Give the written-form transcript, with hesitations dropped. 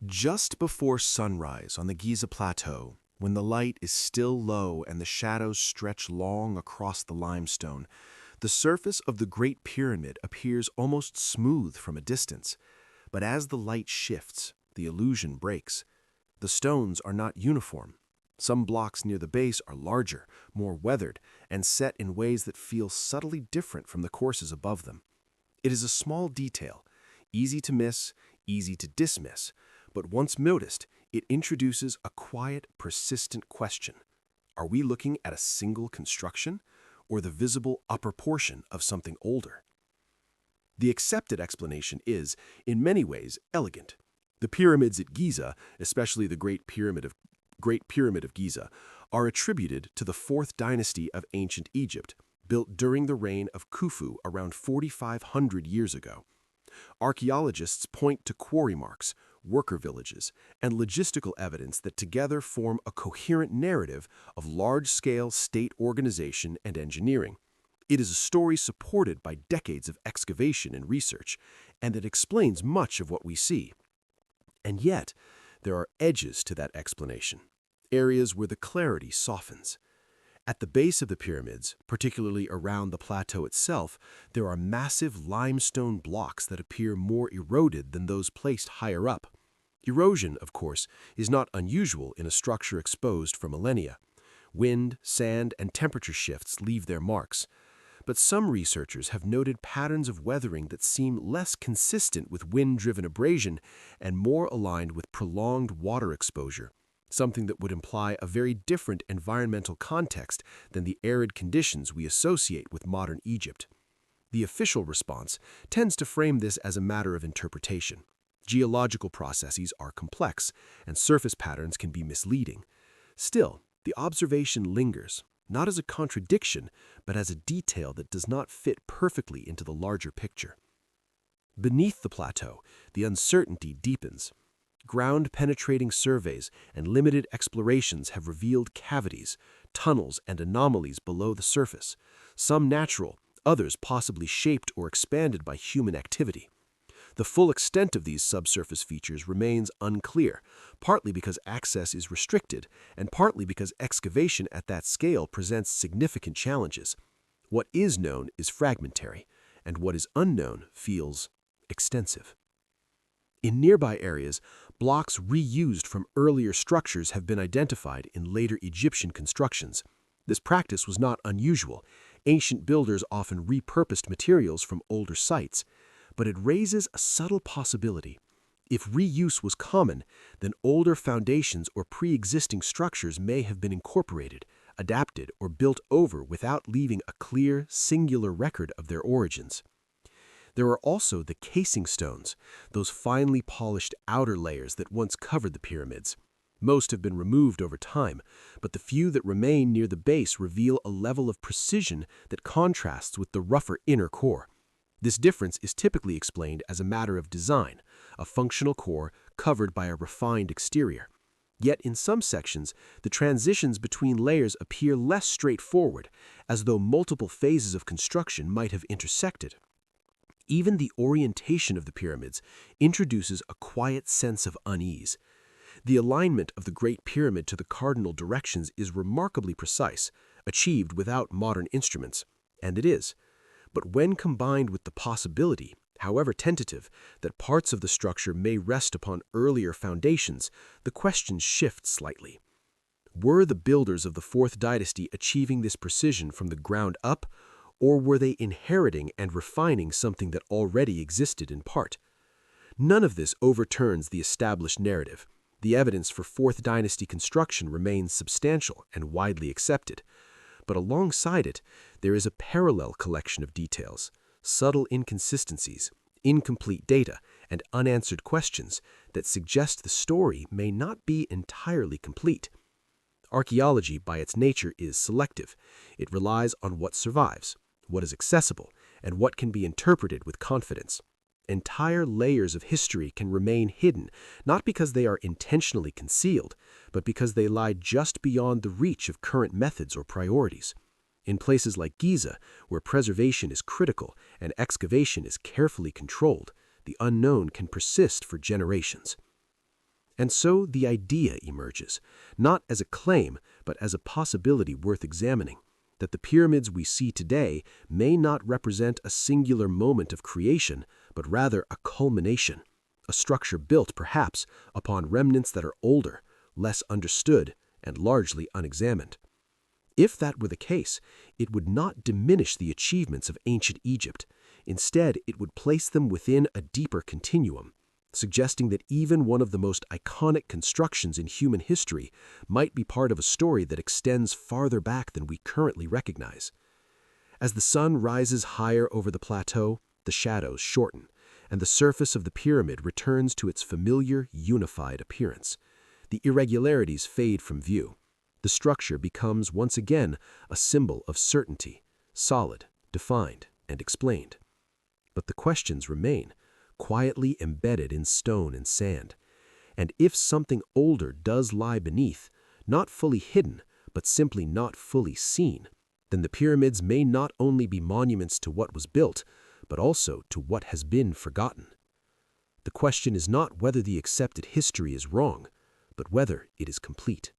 Just before sunrise on the Giza Plateau, when the light is still low and the shadows stretch long across the limestone, the surface of the Great Pyramid appears almost smooth from a distance. But as the light shifts, the illusion breaks. The stones are not uniform. Some blocks near the base are larger, more weathered, and set in ways that feel subtly different from the courses above them. It is a small detail, easy to miss, easy to dismiss, but once noticed, it introduces a quiet, persistent question. Are we looking at a single construction, or the visible upper portion of something older? The accepted explanation is, in many ways, elegant. The pyramids at Giza, especially the Great Pyramid of Giza, are attributed to the 4th dynasty of ancient Egypt, built during the reign of Khufu around 4,500 years ago. Archaeologists point to quarry marks, worker villages, and logistical evidence that together form a coherent narrative of large-scale state organization and engineering. It is a story supported by decades of excavation and research, and it explains much of what we see. And yet, there are edges to that explanation, areas where the clarity softens. At the base of the pyramids, particularly around the plateau itself, there are massive limestone blocks that appear more eroded than those placed higher up. Erosion, of course, is not unusual in a structure exposed for millennia. Wind, sand, and temperature shifts leave their marks. But some researchers have noted patterns of weathering that seem less consistent with wind-driven abrasion and more aligned with prolonged water exposure, something that would imply a very different environmental context than the arid conditions we associate with modern Egypt. The official response tends to frame this as a matter of interpretation. Geological processes are complex, and surface patterns can be misleading. Still, the observation lingers, not as a contradiction, but as a detail that does not fit perfectly into the larger picture. Beneath the plateau, the uncertainty deepens. Ground-penetrating surveys and limited explorations have revealed cavities, tunnels, and anomalies below the surface, some natural, others possibly shaped or expanded by human activity. The full extent of these subsurface features remains unclear, partly because access is restricted, and partly because excavation at that scale presents significant challenges. What is known is fragmentary, and what is unknown feels extensive. In nearby areas, blocks reused from earlier structures have been identified in later Egyptian constructions. This practice was not unusual. Ancient builders often repurposed materials from older sites. But it raises a subtle possibility. If reuse was common, then older foundations or pre-existing structures may have been incorporated, adapted, or built over without leaving a clear, singular record of their origins. There are also the casing stones, those finely polished outer layers that once covered the pyramids. Most have been removed over time, but the few that remain near the base reveal a level of precision that contrasts with the rougher inner core. This difference is typically explained as a matter of design, a functional core covered by a refined exterior. Yet in some sections, the transitions between layers appear less straightforward, as though multiple phases of construction might have intersected. Even the orientation of the pyramids introduces a quiet sense of unease. The alignment of the Great Pyramid to the cardinal directions is remarkably precise, achieved without modern instruments, and it is. But when combined with the possibility, however tentative, that parts of the structure may rest upon earlier foundations, the questions shift slightly. Were the builders of the 4th dynasty achieving this precision from the ground up, or were they inheriting and refining something that already existed in part? None of this overturns the established narrative. The evidence for 4th dynasty construction remains substantial and widely accepted. But alongside it, there is a parallel collection of details, subtle inconsistencies, incomplete data, and unanswered questions that suggest the story may not be entirely complete. Archaeology, by its nature, is selective. It relies on what survives, what is accessible, and what can be interpreted with confidence. Entire layers of history can remain hidden, not because they are intentionally concealed, but because they lie just beyond the reach of current methods or priorities. In places like Giza, where preservation is critical and excavation is carefully controlled, the unknown can persist for generations. And so the idea emerges, not as a claim, but as a possibility worth examining, that the pyramids we see today may not represent a singular moment of creation, but rather a culmination, a structure built, perhaps, upon remnants that are older, less understood, and largely unexamined. If that were the case, it would not diminish the achievements of ancient Egypt. Instead, it would place them within a deeper continuum, suggesting that even one of the most iconic constructions in human history might be part of a story that extends farther back than we currently recognize. As the sun rises higher over the plateau, the shadows shorten, and the surface of the pyramid returns to its familiar, unified appearance. The irregularities fade from view. The structure becomes once again a symbol of certainty, solid, defined, and explained. But the questions remain, quietly embedded in stone and sand. And if something older does lie beneath, not fully hidden, but simply not fully seen, then the pyramids may not only be monuments to what was built, but also to what has been forgotten. The question is not whether the accepted history is wrong, but whether it is complete.